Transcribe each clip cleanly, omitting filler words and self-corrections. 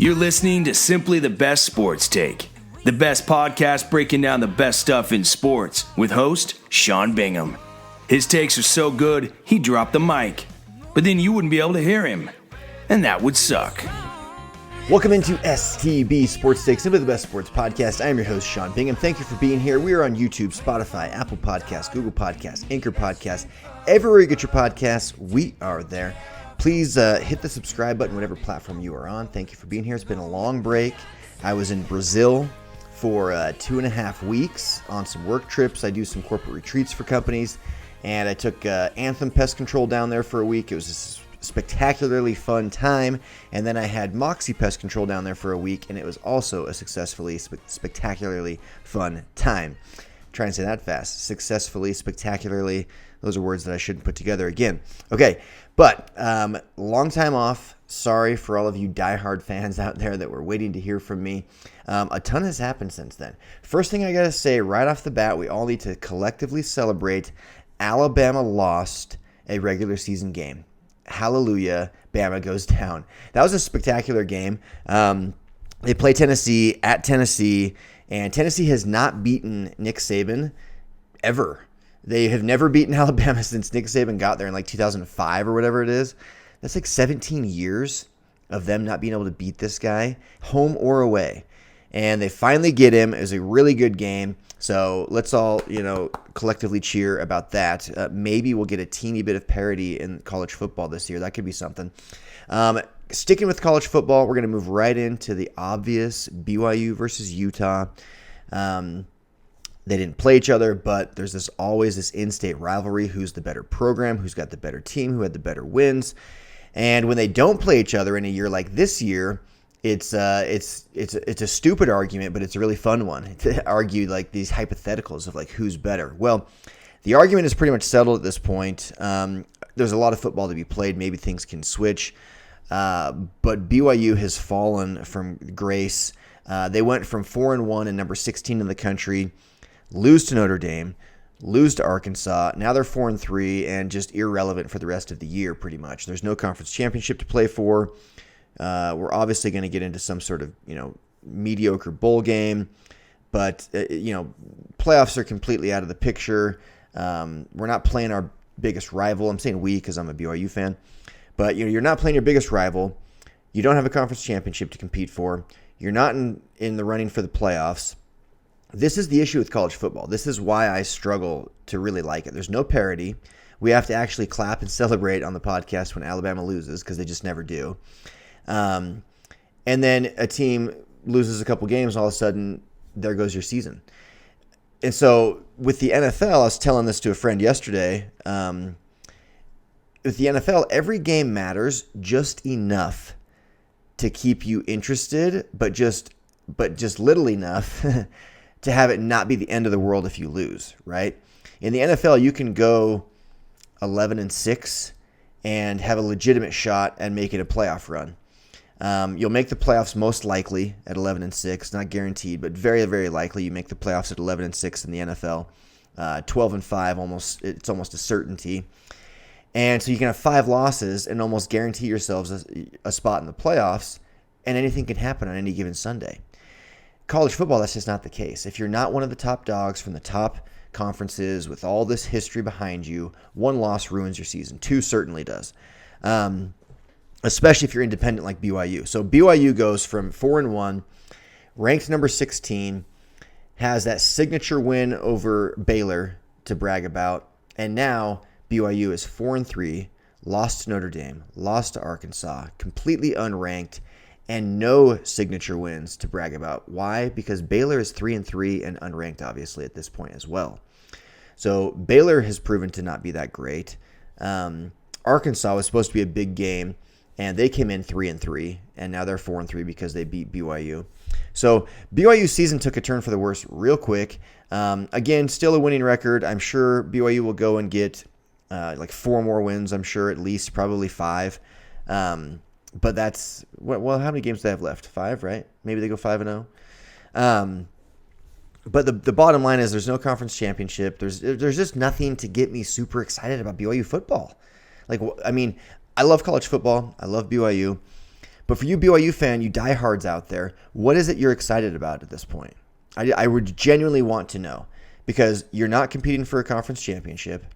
You're listening to Simply the Best Sports Take, the best podcast breaking down the best stuff in sports with host Sean Bingham. His takes are so good, he dropped the mic, but then you wouldn't be able to hear him, and that would suck. Welcome into STB Sports Take, Simply the Best Sports Podcast. I am your host, Sean Bingham. Thank you for being here. We are on YouTube, Spotify, Apple Podcasts, Google Podcasts, Anchor Podcasts. Everywhere you get your podcasts, we are there. Please hit the subscribe button, whatever platform you are on. Thank you for being here. It's been a long break. I was in Brazil for 2.5 weeks on some work trips. I do some corporate retreats for companies, and I took Anthem Pest Control down there for a week. It was a spectacularly fun time. And then I had Moxie Pest Control down there for a week, and it was also a spectacularly fun time. Try and say that fast. Successfully, spectacularly. Those are words that I shouldn't put together again. Okay, but long time off. Sorry for all of you diehard fans out there that were waiting to hear from me. A ton has happened since then. First thing I got to say right off the bat, we all need to collectively celebrate Alabama lost a regular season game. Hallelujah, Bama goes down. That was a spectacular game. They play Tennessee at Tennessee, and Tennessee has not beaten Nick Saban ever. They have never beaten Alabama since Nick Saban got there in like 2005 or whatever it is. That's like 17 years of them not being able to beat this guy, home or away. And they finally get him. It was a really good game. So let's all, collectively cheer about that. Maybe we'll get a teeny bit of parity in college football this year. That could be something. Sticking with college football, we're going to move right into the obvious BYU versus Utah. They didn't play each other, but there's always this in-state rivalry. Who's the better program? Who's got the better team? Who had the better wins? And when they don't play each other in a year like this year, it's a stupid argument, but it's a really fun one to argue like these hypotheticals of like who's better. Well, the argument is pretty much settled at this point. There's a lot of football to be played. Maybe things can switch, but BYU has fallen from grace. They went from 4-1 and number 16 in the country, lose to Notre Dame, lose to Arkansas. Now they're 4-3 and just irrelevant for the rest of the year pretty much. There's no conference championship to play for. We're obviously going to get into some sort of, mediocre bowl game, but, playoffs are completely out of the picture. We're not playing our biggest rival. I'm saying we because I'm a BYU fan, but you're not playing your biggest rival. You don't have a conference championship to compete for. You're not in the running for the playoffs. This is the issue with college football. This is why I struggle to really like it. There's no parity. We have to actually clap and celebrate on the podcast when Alabama loses because they just never do. And then a team loses a couple games, all of a sudden, there goes your season. And so with the NFL, I was telling this to a friend yesterday, with the NFL, every game matters just enough to keep you interested, but just little enough to have it not be the end of the world if you lose, right? In the NFL, you can go 11-6 and have a legitimate shot at making a playoff run. You'll make the playoffs most likely at 11-6, not guaranteed, but very, very likely you make the playoffs at 11-6 in the NFL. 12-5, it's almost a certainty. And so you can have 5 losses and almost guarantee yourselves a spot in the playoffs, and anything can happen on any given Sunday. College football, that's just not the case. If you're not one of the top dogs from the top conferences with all this history behind you, 1 loss ruins your season. 2 certainly does. Especially if you're independent like BYU. So BYU goes from 4-1, ranked number 16, has that signature win over Baylor to brag about, and now BYU is 4-3, lost to Notre Dame, lost to Arkansas, completely unranked, and no signature wins to brag about. Why? Because Baylor is 3-3 and unranked, obviously, at this point as well. So Baylor has proven to not be that great. Arkansas was supposed to be a big game, and they came in 3-3, and now they're 4-3 because they beat BYU. So BYU's season took a turn for the worse real quick. Again, still a winning record. I'm sure BYU will go and get like 4 more wins, I'm sure, at least, probably 5. But that's, well, how many games do they have left? 5, right? Maybe they go 5-0. But the bottom line is there's no conference championship. There's just nothing to get me super excited about BYU football. Like, I mean, I love college football. I love BYU. But But for you BYU fan, you diehards out there, what is it you're excited about at this point? I would genuinely want to know, because you're not competing for a conference championship.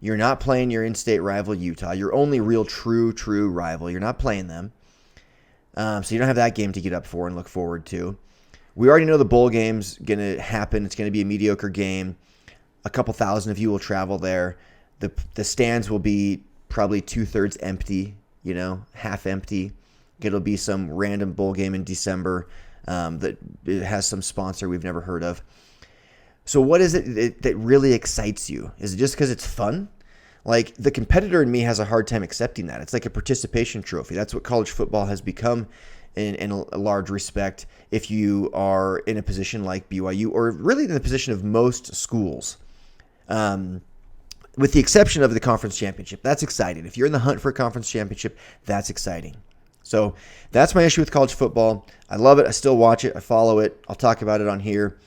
You're not playing your in-state rival Utah, your only real true rival. You're not playing them. So you don't have that game to get up for and look forward to. We already know the bowl game's going to happen. It's going to be a mediocre game. A couple thousand of you will travel there. The stands will be probably 2/3 empty, half empty. It'll be some random bowl game in December that it has some sponsor we've never heard of. So what is it that really excites you? Is it just because it's fun? Like, the competitor in me has a hard time accepting that. It's like a participation trophy. That's what college football has become in a large respect if you are in a position like BYU, or really in the position of most schools. With the exception of the conference championship. That's exciting. If you're in the hunt for a conference championship, that's exciting. So that's my issue with college football. I love it. I still watch it. I follow it. I'll talk about it on here.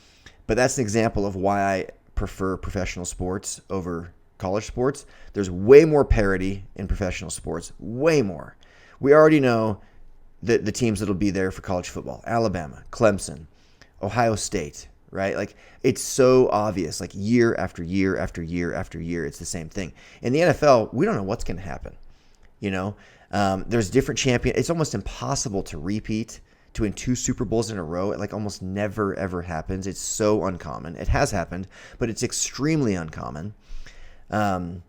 But that's an example of why I prefer professional sports over college sports. There's way more parity in professional sports. Way more. We already know that the teams that'll be there for college football. Alabama, Clemson, Ohio State, right? Like, it's so obvious. Like, year after year after year after year, it's the same thing. In the NFL, we don't know what's going to happen. There's different champions. It's almost impossible to repeat, to win 2 Super Bowls in a row. It like almost never, ever happens. It's so uncommon. It has happened, but it's extremely uncommon. So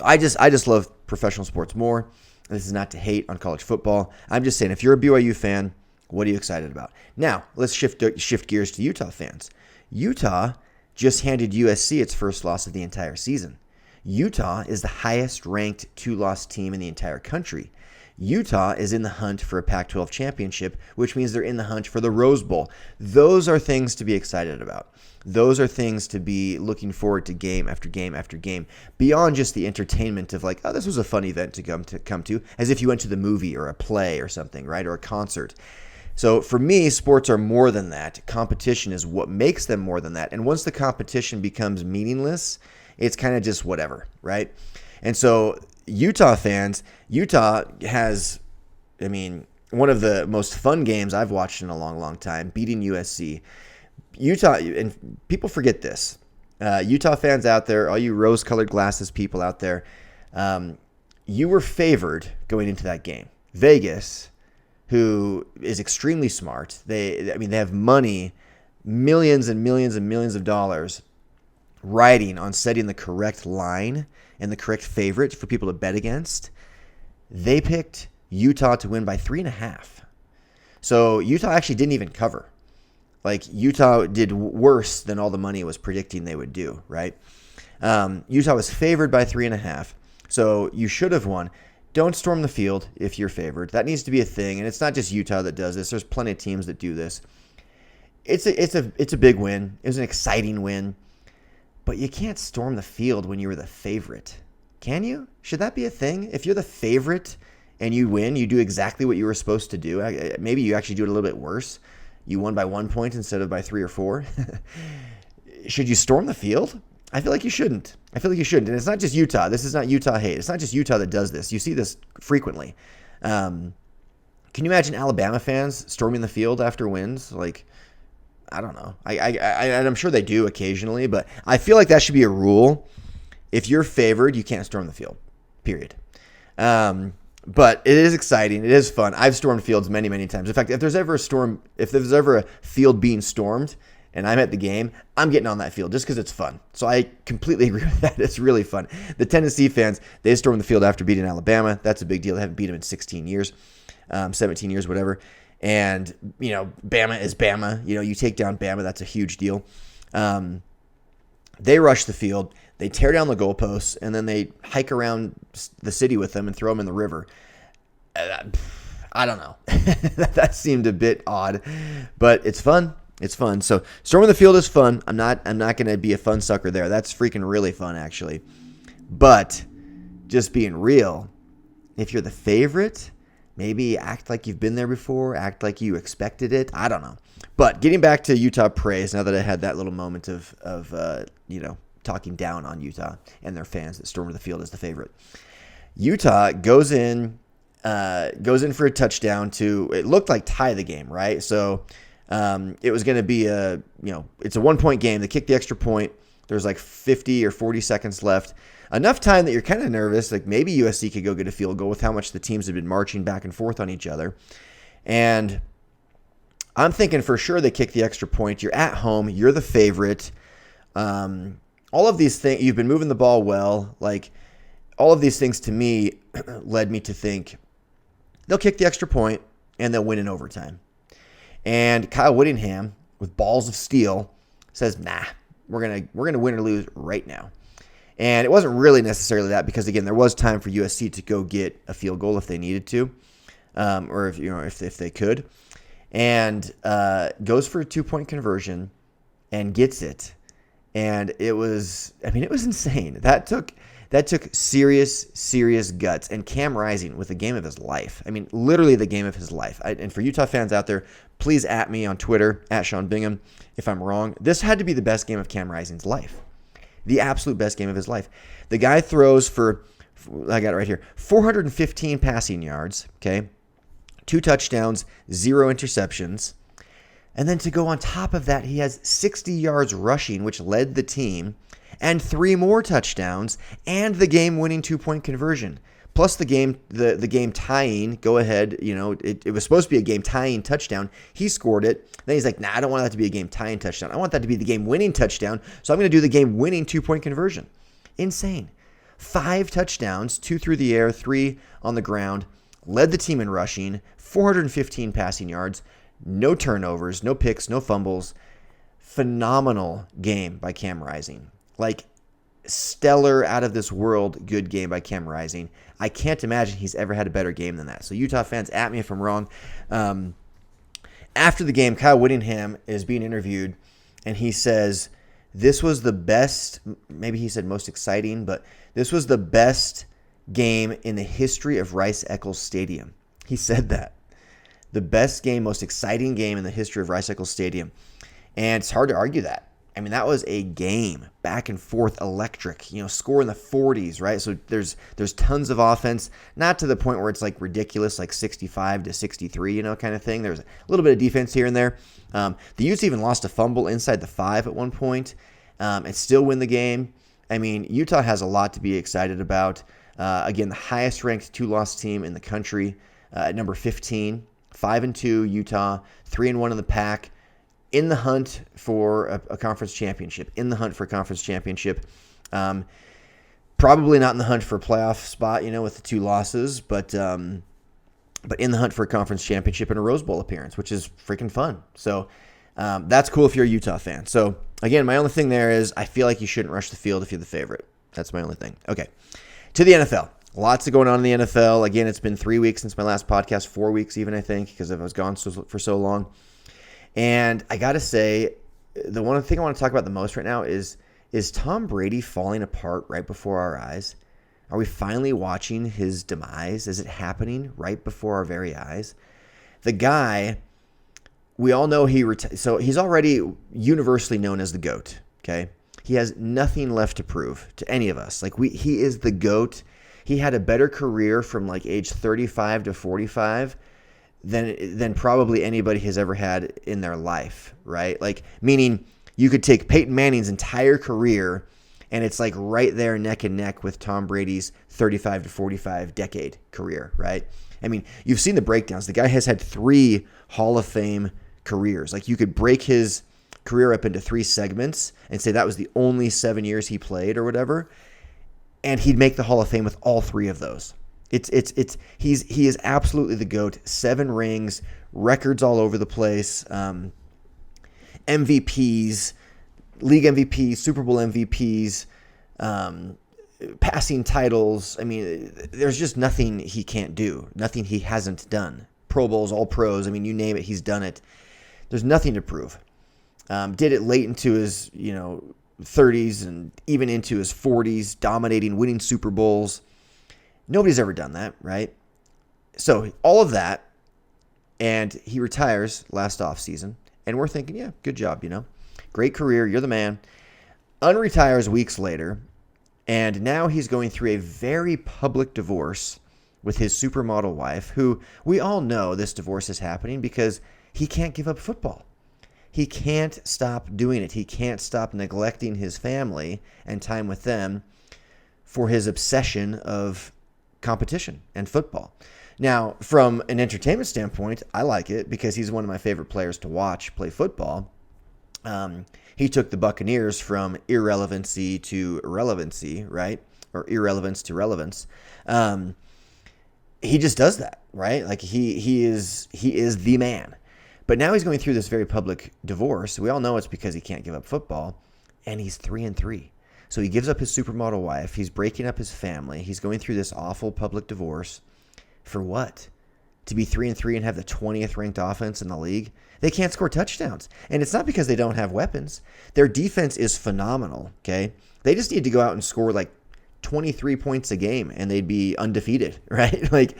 I just love professional sports more. This is not to hate on college football. I'm just saying, if you're a BYU fan, what are you excited about? Now, let's shift gears to Utah fans. Utah just handed USC its first loss of the entire season. Utah is the highest-ranked 2-loss team in the entire country. Utah is in the hunt for a Pac-12 championship, which means they're in the hunt for the Rose Bowl. Those are things to be excited about. Those are things to be looking forward to game after game after game, beyond just the entertainment of like, oh, this was a fun event to come to, as if you went to the movie or a play or something, right, or a concert. So for me, sports are more than that. Competition is what makes them more than that. And once the competition becomes meaningless, it's kind of just whatever, right? And so Utah fans, Utah has, one of the most fun games I've watched in a long, long time, beating USC. Utah, and people forget this. Utah fans out there, all you rose-colored glasses people out there, you were favored going into that game. Vegas, who is extremely smart, they have money, millions and millions and millions of dollars riding on setting the correct line and the correct favorite for people to bet against. They picked Utah to win by 3.5. So Utah actually didn't even cover. Like, Utah did worse than all the money was predicting they would do, right? Utah was favored by 3.5. So you should have won. Don't storm the field if you're favored. That needs to be a thing, and it's not just Utah that does this. There's plenty of teams that do this. It's a big win. It was an exciting win. But you can't storm the field when you were the favorite. Can you? Should that be a thing? If you're the favorite and you win, you do exactly what you were supposed to do. Maybe you actually do it a little bit worse. You won by 1 point instead of by 3 or 4. Should you storm the field? I feel like you shouldn't. And it's not just Utah. This is not Utah hate. It's not just Utah that does this. You see this frequently. Can you imagine Alabama fans storming the field after wins? Like, I don't know. I'm sure they do occasionally, but I feel like that should be a rule. If you're favored, you can't storm the field, period. But it is exciting. It is fun. I've stormed fields many, many times. In fact, if there's ever a field being stormed and I'm at the game, I'm getting on that field just because it's fun. So I completely agree with that. It's really fun. The Tennessee fans, they stormed the field after beating Alabama. That's a big deal. They haven't beat them in 16 years, 17 years, whatever. And, Bama is Bama. You take down Bama, that's a huge deal. They rush the field, they tear down the goalposts, and then they hike around the city with them and throw them in the river. I don't know. That seemed a bit odd, but it's fun. It's fun. So storming the field is fun. I'm not going to be a fun sucker there. That's freaking really fun, actually. But just being real, if you're the favorite, maybe act like you've been there before, act like you expected it. I don't know. But getting back to Utah praise, now that I had that little moment of talking down on Utah and their fans that stormed the field as the favorite. Utah goes in goes in for a touchdown to, it looked like tie the game, right? So it was going to be it's a 1-point game. They kicked the extra point. There's like 50 or 40 seconds left. Enough time that you're kind of nervous. Like maybe USC could go get a field goal with how much the teams have been marching back and forth on each other. And I'm thinking for sure they kick the extra point. You're at home. You're the favorite. All of these things, you've been moving the ball well. Like all of these things to me led me to think they'll kick the extra point and they'll win in overtime. And Kyle Whittingham, with balls of steel, says, nah, we're gonna win or lose right now. And it wasn't really necessarily that because, again, there was time for USC to go get a field goal if they needed to, or if they could. And goes for a 2-point conversion and gets it. And it was insane. That took serious guts. And Cam Rising with the game of his life. I mean, literally the game of his life. And for Utah fans out there, please at me on Twitter, at Sean Bingham, if I'm wrong. This had to be the best game of Cam Rising's life. The absolute best game of his life. The guy throws for, I got it right here, 415 passing yards, okay? 2 touchdowns, 0 interceptions. And then to go on top of that, he has 60 yards rushing, which led the team, and 3 more touchdowns, and the game-winning 2-point conversion. Plus the game tying, go ahead, it was supposed to be a game tying touchdown. He scored it. Then he's like, nah, I don't want that to be a game tying touchdown. I want that to be the game winning touchdown. So I'm going to do the game winning 2-point conversion. Insane. 5 touchdowns, 2 through the air, 3 on the ground. Led the team in rushing, 415 passing yards, no turnovers, no picks, no fumbles. Phenomenal game by Cam Rising. Like, stellar, out of this world good game by Cam Rising. I can't imagine he's ever had a better game than that. So Utah fans, at me if I'm wrong. After the game, Kyle Whittingham is being interviewed, and he says this was the best, maybe he said most exciting, but this was the best game in the history of Rice-Eccles Stadium. He said that. The best game, most exciting game in the history of Rice-Eccles Stadium. And it's hard to argue that. I mean, that was a game, back and forth, electric, score in the 40s, right? So there's tons of offense, not to the point where it's like ridiculous, like 65-63, kind of thing. There's a little bit of defense here and there. The Utes even lost a fumble inside the 5 at one point and still win the game. I mean, Utah has a lot to be excited about. Again, the highest ranked 2-loss team in the country at number 15, 5-2 Utah, 3-1 in the pack. In the hunt for a conference championship. Probably not in the hunt for a playoff spot, with the 2 losses, but in the hunt for a conference championship and a Rose Bowl appearance, which is freaking fun. So that's cool if you're a Utah fan. So again, my only thing there is I feel like you shouldn't rush the field if you're the favorite. That's my only thing. Okay, to the NFL. Lots going on in the NFL. Again, it's been 3 weeks since my last podcast, 4 weeks even, I think, because I was gone for so long. And I got to say, the one thing I want to talk about the most right now is Tom Brady falling apart right before our eyes? Are we finally watching his demise? Is it happening right before our very eyes? The guy, we all know so he's already universally known as the GOAT, okay? He has nothing left to prove to any of us. Like he is the GOAT. He had a better career from like age 35 to 45 than probably anybody has ever had in their life, right? Like, meaning you could take Peyton Manning's entire career and it's like right there neck and neck with Tom Brady's 35 to 45 decade career, right? I mean, you've seen the breakdowns. The guy has had 3 Hall of Fame careers. Like, you could break his career up into 3 segments and say that was the only 7 years he played or whatever, and he'd make the Hall of Fame with all 3 of those. He is absolutely the GOAT. 7 rings, records all over the place, MVPs, league MVPs, Super Bowl MVPs, passing titles. I mean, there's just nothing he can't do, nothing he hasn't done. Pro Bowls, All Pros. I mean, you name it, he's done it. There's nothing to prove. Did it late into his 30s and even into his 40s, dominating, winning Super Bowls. Nobody's ever done that, right? So all of that, and he retires last offseason, and we're thinking, yeah, good job, Great career, you're the man. Unretires weeks later, and now he's going through a very public divorce with his supermodel wife, who we all know this divorce is happening because he can't give up football. He can't stop doing it. He can't stop neglecting his family and time with them for his obsession of competition and football. Now, from an entertainment standpoint, I like it because he's one of my favorite players to watch play football. He took the Buccaneers from irrelevancy to irrelevancy, right? Or irrelevance to relevance. He just does that, right? Like he is the man. But now he's going through this very public divorce. We all know it's because he can't give up football, and he's 3-3. So he gives up his supermodel wife. He's breaking up his family. He's going through this awful public divorce. For what? To be 3-3 and have the 20th ranked offense in the league? They can't score touchdowns. And it's not because they don't have weapons. Their defense is phenomenal, okay? They just need to go out and score like 23 points a game and they'd be undefeated, right?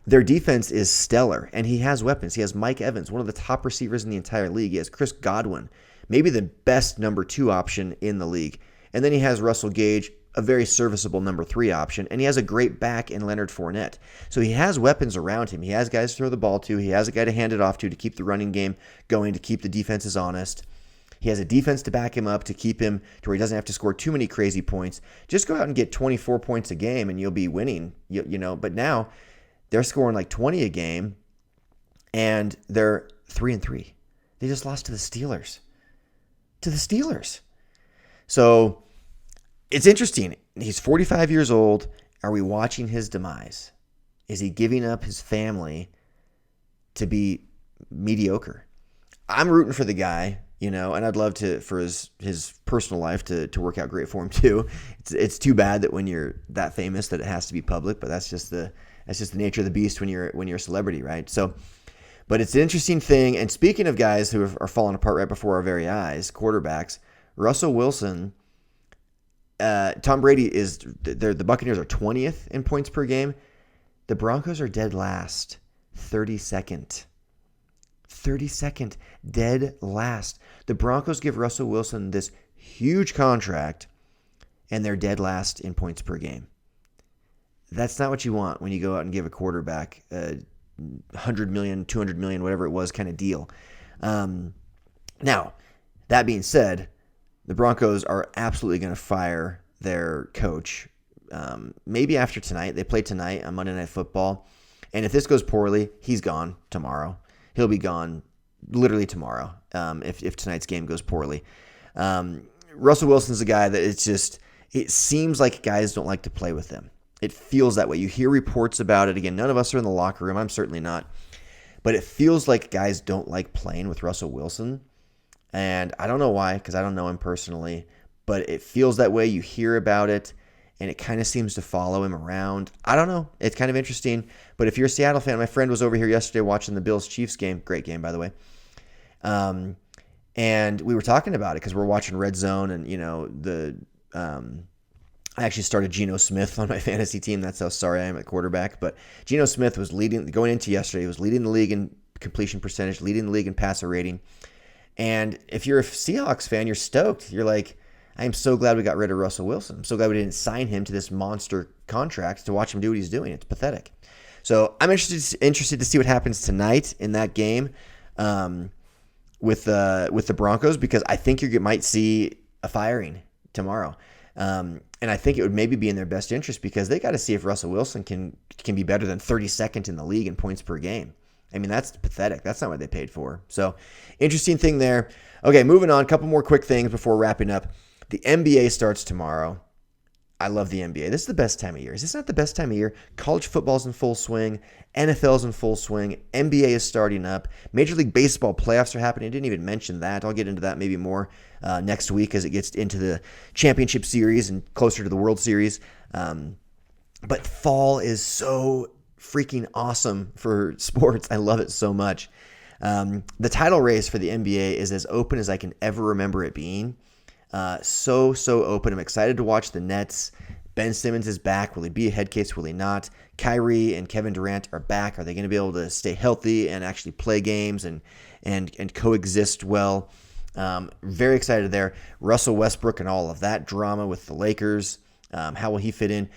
Their defense is stellar, and he has weapons. He has Mike Evans, one of the top receivers in the entire league. He has Chris Godwin, maybe the best number 2 option in the league. And then he has Russell Gage, a very serviceable number 3 option, and he has a great back in Leonard Fournette. So he has weapons around him. He has guys to throw the ball to. He has a guy to hand it off to keep the running game going, to keep the defenses honest. He has a defense to back him up, to keep him to where he doesn't have to score too many crazy points. Just go out and get 24 points a game, and you'll be winning. You know. But now they're scoring like 20 a game, and they're 3-3. They just lost to the Steelers. So it's interesting. He's 45 years old. Are we watching his demise? Is he giving up his family to be mediocre? I'm rooting for the guy, and I'd love to for his personal life to work out great for him too. It's too bad that when you're that famous that it has to be public, but that's just the nature of the beast when you're a celebrity, right? So, but it's an interesting thing. And speaking of guys who are falling apart right before our very eyes, quarterbacks, Russell Wilson. Tom Brady the Buccaneers are 20th in points per game. The Broncos are dead last, 32nd. 32nd, dead last. The Broncos give Russell Wilson this huge contract, and they're dead last in points per game. That's not what you want when you go out and give a quarterback a $100 million, $200 million, whatever it was kind of deal. Now, that being said, the Broncos are absolutely going to fire their coach. Maybe after tonight. They play tonight on Monday Night Football. And if this goes poorly, he's gone tomorrow. He'll be gone literally tomorrow if tonight's game goes poorly. Russell Wilson's a guy that it seems like guys don't like to play with him. It feels that way. You hear reports about it. Again, none of us are in the locker room. I'm certainly not. But it feels like guys don't like playing with Russell Wilson. And I don't know why, because I don't know him personally, but it feels that way. You hear about it, and it kind of seems to follow him around. I don't know. It's kind of interesting. But if you're a Seattle fan, my friend was over here yesterday watching the Bills-Chiefs game. Great game, by the way. And we were talking about it because we're watching Red Zone, and, I actually started Geno Smith on my fantasy team. That's how sorry I am at quarterback. But Geno Smith was going into yesterday. He was leading the league in completion percentage, leading the league in passer rating. And if you're a Seahawks fan, you're stoked. You're like, I am so glad we got rid of Russell Wilson. I'm so glad we didn't sign him to this monster contract to watch him do what he's doing. It's pathetic. So I'm interested to see what happens tonight in that game with the Broncos, because I think you might see a firing tomorrow. And I think it would maybe be in their best interest, because they got to see if Russell Wilson can be better than 32nd in the league in points per game. I mean, that's pathetic. That's not what they paid for. So, interesting thing there. Okay, moving on. A couple more quick things before wrapping up. The NBA starts tomorrow. I love the NBA. This is the best time of year. Is this not the best time of year? College football's in full swing. NFL's in full swing. NBA is starting up. Major League Baseball playoffs are happening. I didn't even mention that. I'll get into that maybe more next week as it gets into the championship series and closer to the World Series. But fall is so freaking awesome for sports. I love it so much. The title race for the NBA is as open as I can ever remember it being. So open. I'm excited to watch the Nets. Ben Simmons is back. Will he be a head case? Will he not? Kyrie and Kevin Durant are back. Are they going to be able to stay healthy and actually play games and coexist well? Very excited there. Russell Westbrook and all of that drama with the Lakers. How will he fit in?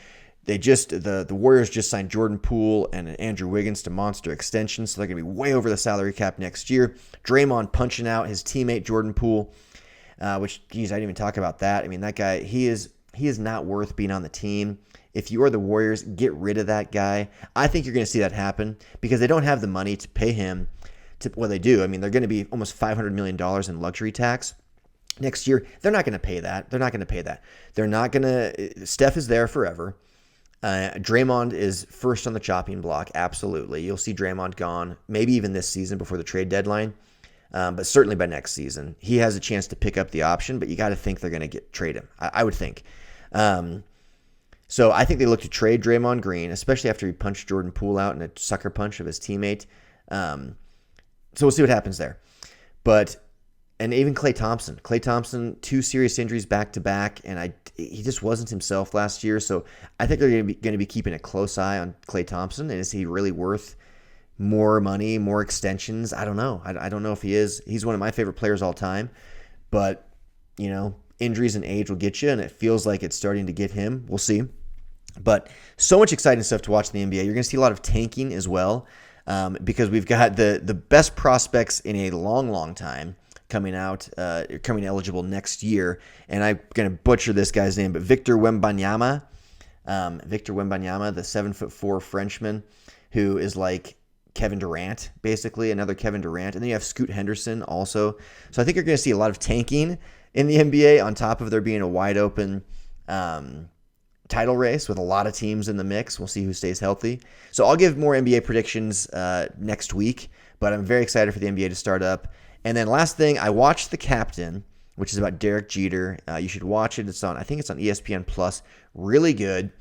the Warriors just signed Jordan Poole and Andrew Wiggins to monster extensions, so they're going to be way over the salary cap next year. Draymond punching out his teammate Jordan Poole, which, geez, I didn't even talk about that. I mean, that guy, he is not worth being on the team. If you are the Warriors, get rid of that guy. I think you're going to see that happen because they don't have the money to pay him. Well, they do. I mean, they're going to be almost $500 million in luxury tax next year. They're not going to pay that. They're not going to. Steph is there forever. Draymond is first on the chopping block. Absolutely. You'll see Draymond gone, maybe even this season before the trade deadline, but certainly by next season. He has a chance to pick up the option, but you got to think they're going to trade him. I would think. So I think they look to trade Draymond Green, especially after he punched Jordan Poole out in a sucker punch of his teammate. So we'll see what happens there. And even Klay Thompson, 2 serious injuries back to back, and he just wasn't himself last year. So I think they're going to be keeping a close eye on Klay Thompson. And is he really worth more money, more extensions? I don't know. I don't know if he is. He's one of my favorite players all time, but injuries and age will get you, and it feels like it's starting to get him. We'll see. But so much exciting stuff to watch in the NBA. You're going to see a lot of tanking as well, because we've got the best prospects in a long, long time coming eligible next year. And I'm going to butcher this guy's name, but Victor Wembanyama, the 7'4" Frenchman who is like Kevin Durant, basically, another Kevin Durant. And then you have Scoot Henderson also. So I think you're going to see a lot of tanking in the NBA on top of there being a wide open title race with a lot of teams in the mix. We'll see who stays healthy. So I'll give more NBA predictions next week, but I'm very excited for the NBA to start up. And then last thing, I watched The Captain, which is about Derek Jeter. You should watch it. I think it's on ESPN Plus. Really good.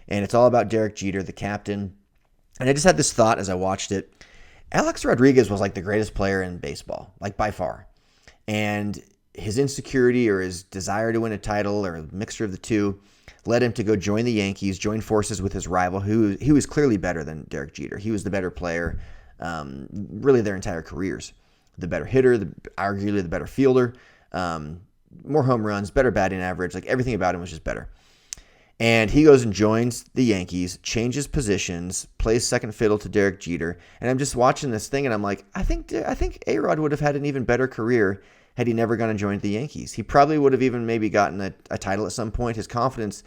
And it's all about Derek Jeter, the captain. And I just had this thought as I watched it. Alex Rodriguez was like the greatest player in baseball, like by far. And his insecurity or his desire to win a title or a mixture of the two led him to go join the Yankees, join forces with his rival, who was clearly better than Derek Jeter. He was the better player, really their entire careers. The better hitter, arguably the better fielder, more home runs, better batting average. Like everything about him was just better. And he goes and joins the Yankees, changes positions, plays second fiddle to Derek Jeter. And I'm just watching this thing, and I'm like, I think A-Rod would have had an even better career had he never gone and joined the Yankees. He probably would have even maybe gotten a title at some point. His confidence,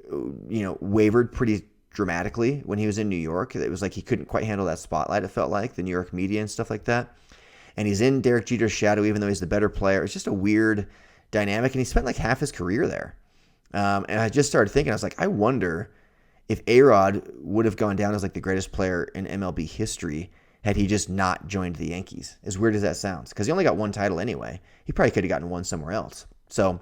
wavered pretty dramatically when he was in New York. It was like he couldn't quite handle that spotlight, it felt like, the New York media and stuff like that. And he's in Derek Jeter's shadow, even though he's the better player. It's just a weird dynamic, and he spent like half his career there. And I just started thinking, I was like, I wonder if A-Rod would have gone down as like the greatest player in MLB history had he just not joined the Yankees. As weird as that sounds, because he only got one title anyway. He probably could have gotten one somewhere else. So,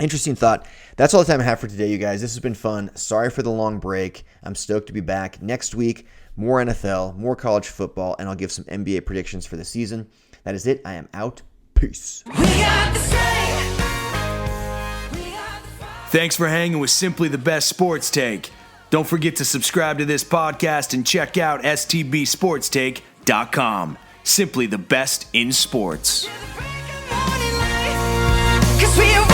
interesting thought. That's all the time I have for today, you guys. This has been fun. Sorry for the long break. I'm stoked to be back next week. More NFL, more college football, and I'll give some NBA predictions for the season. That is it. I am out. Peace. Thanks for hanging with Simply the Best Sports Take. Don't forget to subscribe to this podcast and check out STBSportsTake.com. Simply the best in sports. 'Cause we are